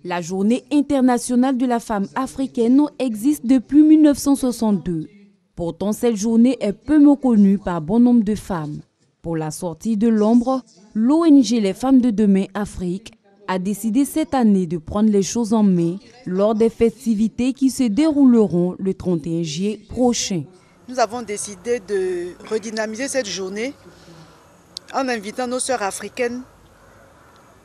La Journée internationale de la femme africaine existe depuis 1962. Pourtant, cette journée est peu méconnue par bon nombre de femmes. Pour la sortie de l'ombre, l'ONG Les Femmes de Demain Afrique a décidé cette année de prendre les choses en main lors des festivités qui se dérouleront le 31 juillet prochain. Nous avons décidé de redynamiser cette journée en invitant nos sœurs africaines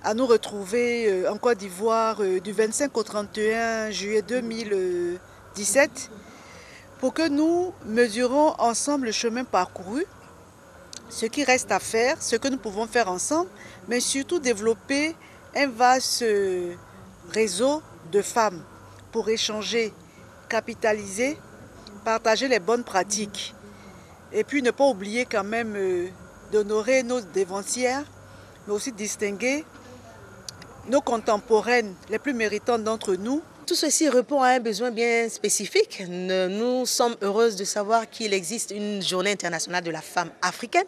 à nous retrouver en Côte d'Ivoire du 25 au 31 juillet 2017 pour que nous mesurons ensemble le chemin parcouru, ce qui reste à faire, ce que nous pouvons faire ensemble, mais surtout développer un vaste réseau de femmes pour échanger, capitaliser, partager les bonnes pratiques. Et puis ne pas oublier quand même d'honorer nos dévancières, mais aussi distinguer nos contemporaines les plus méritantes d'entre nous. Tout ceci répond à un besoin bien spécifique. Nous sommes heureuses de savoir qu'il existe une journée internationale de la femme africaine,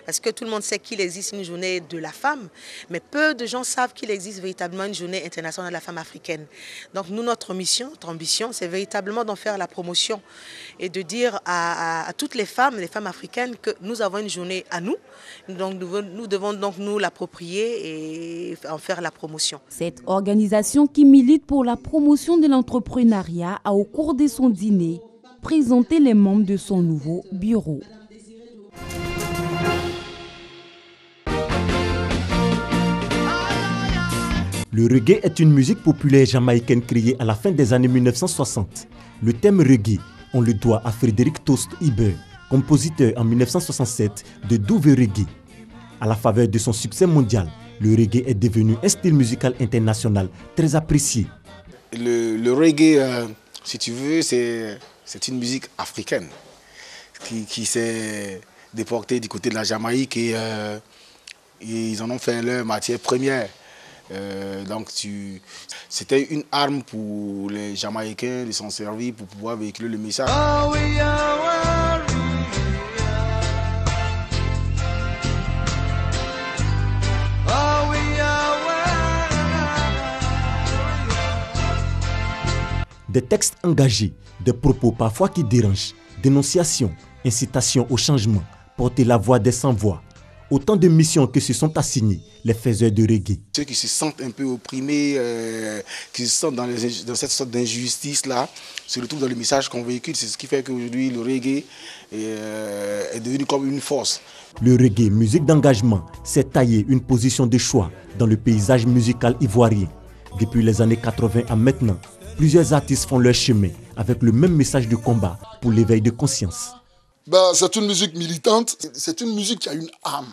parce que tout le monde sait qu'il existe une journée de la femme, mais peu de gens savent qu'il existe véritablement une journée internationale de la femme africaine. Donc nous, notre mission, notre ambition, c'est véritablement d'en faire la promotion et de dire à toutes les femmes africaines que nous avons une journée à nous. Donc nous devons donc nous l'approprier et en faire la promotion. Cette organisation qui milite pour la promotion de l'entrepreneuriat a, au cours de son dîner, présenté les membres de son nouveau bureau. Le reggae est une musique populaire jamaïcaine créée à la fin des années 1960. Le thème reggae, on le doit à Frédéric Toast Iber, compositeur en 1967 de Douve Reggae. À la faveur de son succès mondial, le reggae est devenu un style musical international très apprécié. Le reggae, si tu veux, c'est une musique africaine qui s'est déportée du côté de la Jamaïque et ils en ont fait leur matière première. Donc c'était une arme pour les Jamaïcains de s'en servir pour pouvoir véhiculer le message. Des textes engagés, des propos parfois qui dérangent, dénonciations, incitations au changement, porter la voix des sans-voix. Autant de missions que se sont assignées les faiseurs de reggae. Ceux qui se sentent un peu opprimés, qui se sentent dans cette sorte d'injustice-là, se retrouvent dans le message qu'on véhicule. C'est ce qui fait qu'aujourd'hui le reggae est devenu comme une force. Le reggae, musique d'engagement, s'est taillé une position de choix dans le paysage musical ivoirien. Depuis les années 80 à maintenant, plusieurs artistes font leur chemin avec le même message de combat pour l'éveil de conscience. C'est une musique militante, c'est une musique qui a une âme.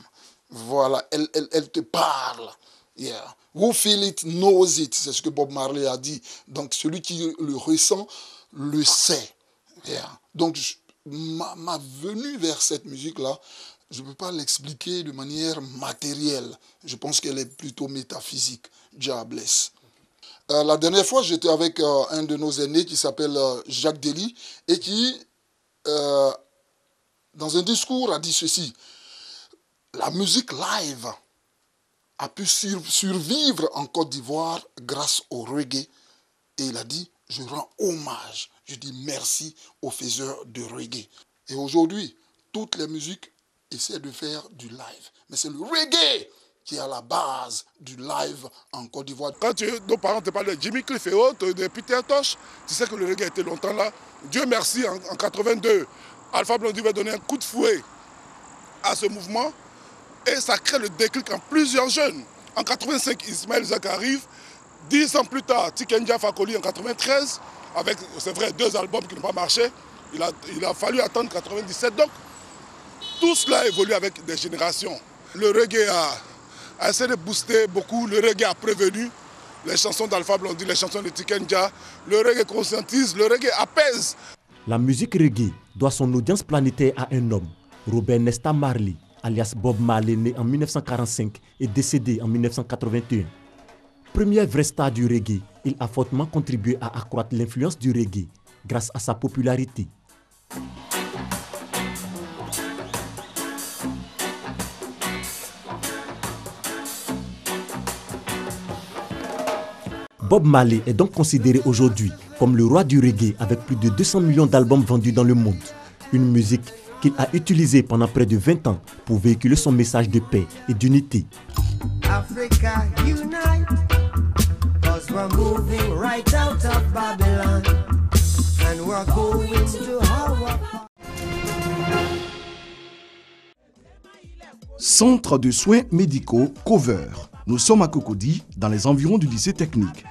Voilà, elle te parle. Yeah. Who feel it knows it, c'est ce que Bob Marley a dit. Donc celui qui le ressent le sait. Yeah. Donc ma venue vers cette musique-là, je ne peux pas l'expliquer de manière matérielle. Je pense qu'elle est plutôt métaphysique. Jah bless. La dernière fois, j'étais avec un de nos aînés qui s'appelle Jacques Dely et qui, dans un discours, a dit ceci. La musique live a pu survivre en Côte d'Ivoire grâce au reggae. Et il a dit, je rends hommage, je dis merci aux faiseurs de reggae. Et aujourd'hui, toutes les musiques essaient de faire du live. Mais c'est le reggae qui est à la base du live en Côte d'Ivoire. Quand nos parents te parlent de Jimmy Cliff et autres, de Peter Tosh, tu sais que le reggae était longtemps là. Dieu merci, en 82, Alpha Blondy va donner un coup de fouet à ce mouvement et ça crée le déclic en plusieurs jeunes. En 85, Ismaël Zak arrive. 10 ans plus tard, Tikenja Fakoli en 93, avec, c'est vrai, 2 albums qui n'ont pas marché. Il a fallu attendre 97. Donc, tout cela évolue avec des générations. Le reggae a essayé de booster beaucoup. Le reggae a prévenu les chansons d'Alpha Blondy, les chansons de Tikenja. Le reggae conscientise, le reggae apaise. La musique reggae doit son audience planétaire à un homme, Robert Nesta Marley, alias Bob Marley, né en 1945 et décédé en 1981. Première vraie star du reggae, il a fortement contribué à accroître l'influence du reggae grâce à sa popularité. Bob Marley est donc considéré aujourd'hui comme le roi du reggae avec plus de 200 millions d'albums vendus dans le monde. Une musique qu'il a utilisée pendant près de 20 ans pour véhiculer son message de paix et d'unité. Africa unite, 'cause we're moving right out of Babylon, and we're going to our... Centre de soins médicaux Cover. Nous sommes à Cocody, dans les environs du lycée technique.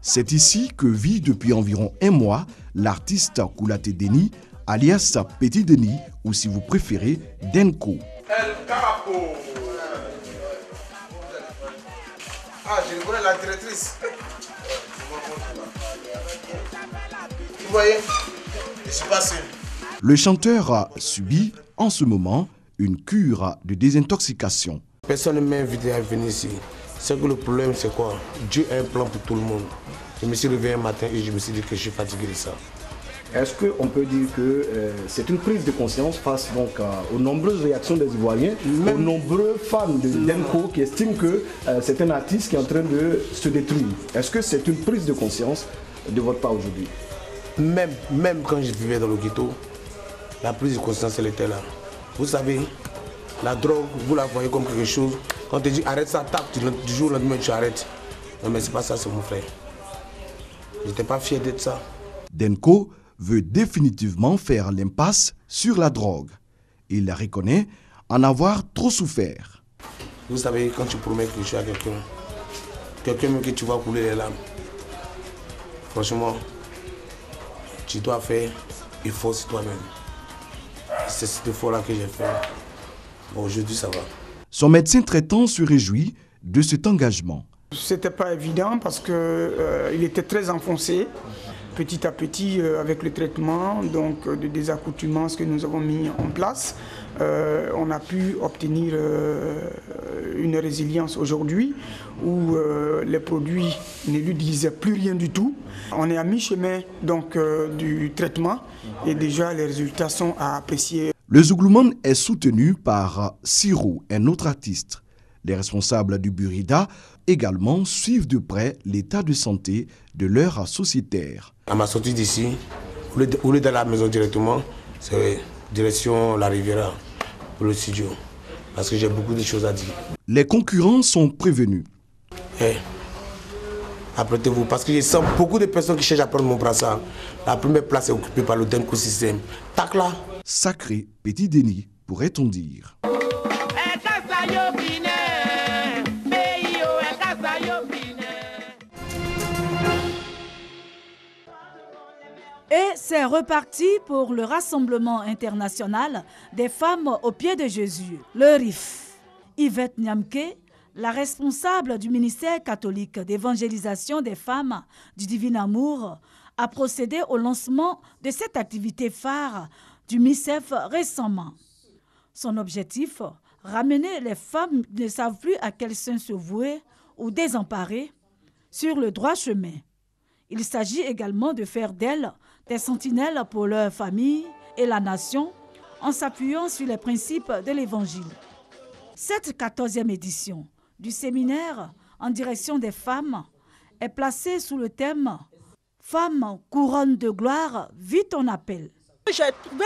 C'est ici que vit depuis environ un mois l'artiste Kouyaté Déni, alias Petit Déni, ou si vous préférez, Denko. El Carapo. Ah, je connais la directrice. Vous voyez, je suis passé. Le chanteur subit en ce moment une cure de désintoxication. Personne ne m'a invité à venir ici. C'est que le problème, c'est quoi? Dieu a un plan pour tout le monde. Je me suis réveillé un matin et je me suis dit que je suis fatigué de ça. Est-ce qu'on peut dire que c'est une prise de conscience face donc, aux nombreuses réactions des Ivoiriens, aux nombreux fans de Denko qui estiment que c'est un artiste qui est en train de se détruire? Est-ce que c'est une prise de conscience de votre part aujourd'hui? Même quand je vivais dans le ghetto, la prise de conscience, elle était là. Vous savez, la drogue, vous la voyez comme quelque chose. Quand on te dit arrête ça, tape, du jour au lendemain tu arrêtes. Non mais c'est pas ça, c'est mon frère. J'étais pas fier d'être ça. Denko veut définitivement faire l'impasse sur la drogue. Il reconnaît en avoir trop souffert. Vous savez, quand tu promets quelque chose à quelqu'un que tu vas couler les larmes, franchement, tu dois faire effort sur toi-même. C'est cet effort-là que j'ai fait. Bon, aujourd'hui, ça va. Son médecin traitant se réjouit de cet engagement. C'était pas évident parce qu'il était très enfoncé. Petit à petit, avec le traitement, donc de désaccoutumance que nous avons mis en place, on a pu obtenir une résilience aujourd'hui où les produits ne lui disaient plus rien du tout. On est à mi-chemin donc du traitement et déjà les résultats sont à apprécier. Le Zouglouman est soutenu par Siro, un autre artiste. Les responsables du Burida également suivent de près l'état de santé de leurs sociétaires. À ma sortie d'ici, au lieu d'aller à la maison directement, c'est direction la Riviera pour le studio. Parce que j'ai beaucoup de choses à dire. Les concurrents sont prévenus. Hey, apprêtez-vous, parce que je sens beaucoup de personnes qui cherchent à prendre mon brassard. La première place est occupée par le Denko System. Tac là. Sacré Petit Déni, pourrait-on dire. Et c'est reparti pour le Rassemblement international des femmes au pied de Jésus, le RIF. Yvette Nyamke, la responsable du ministère catholique d'évangélisation des femmes du Divin Amour, a procédé au lancement de cette activité phare du MICEF récemment. Son objectif, ramener les femmes qui ne savent plus à quel sein se vouer ou désemparées sur le droit chemin. Il s'agit également de faire d'elles des sentinelles pour leur famille et la nation en s'appuyant sur les principes de l'Évangile. Cette 14e édition du séminaire en direction des femmes est placée sous le thème « Femmes, couronne de gloire, vis ton appel ». J'ai trouvé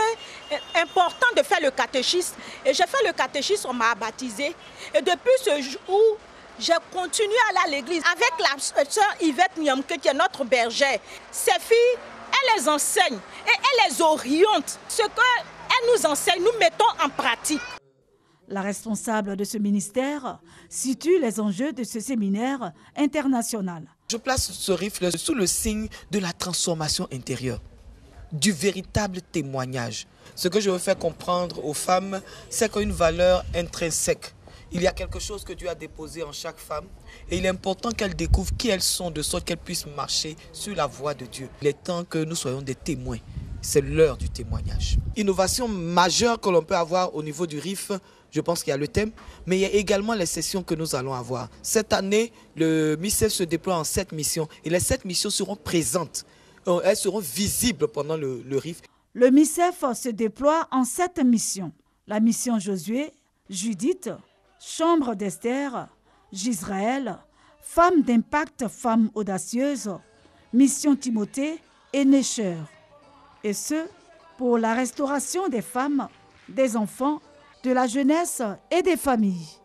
important de faire le catéchisme et j'ai fait le catéchisme, on m'a baptisé. Et depuis ce jour, j'ai continué à aller à l'église avec la sœur Yvette Nyamke qui est notre bergère. Ces filles, elle les enseigne et elle les oriente. Ce qu'elle nous enseigne, nous mettons en pratique. La responsable de ce ministère situe les enjeux de ce séminaire international. Je place ce RIF sous le signe de la transformation intérieure, du véritable témoignage. Ce que je veux faire comprendre aux femmes, c'est qu'une valeur intrinsèque. Il y a quelque chose que Dieu a déposé en chaque femme et il est important qu'elles découvrent qui elles sont de sorte qu'elles puissent marcher sur la voie de Dieu. Il est temps que nous soyons des témoins. C'est l'heure du témoignage. Innovation majeure que l'on peut avoir au niveau du RIF, je pense qu'il y a le thème, mais il y a également les sessions que nous allons avoir. Cette année, le MICEF se déploie en 7 missions et les 7 missions seront présentes. Elles seront visibles pendant le RIF. Le MICEF se déploie en 7 missions. La mission Josué, Judith, Chambre d'Esther, Gisraël, Femmes d'impact, femmes audacieuses, Mission Timothée et Nesher. Et ce, pour la restauration des femmes, des enfants, de la jeunesse et des familles.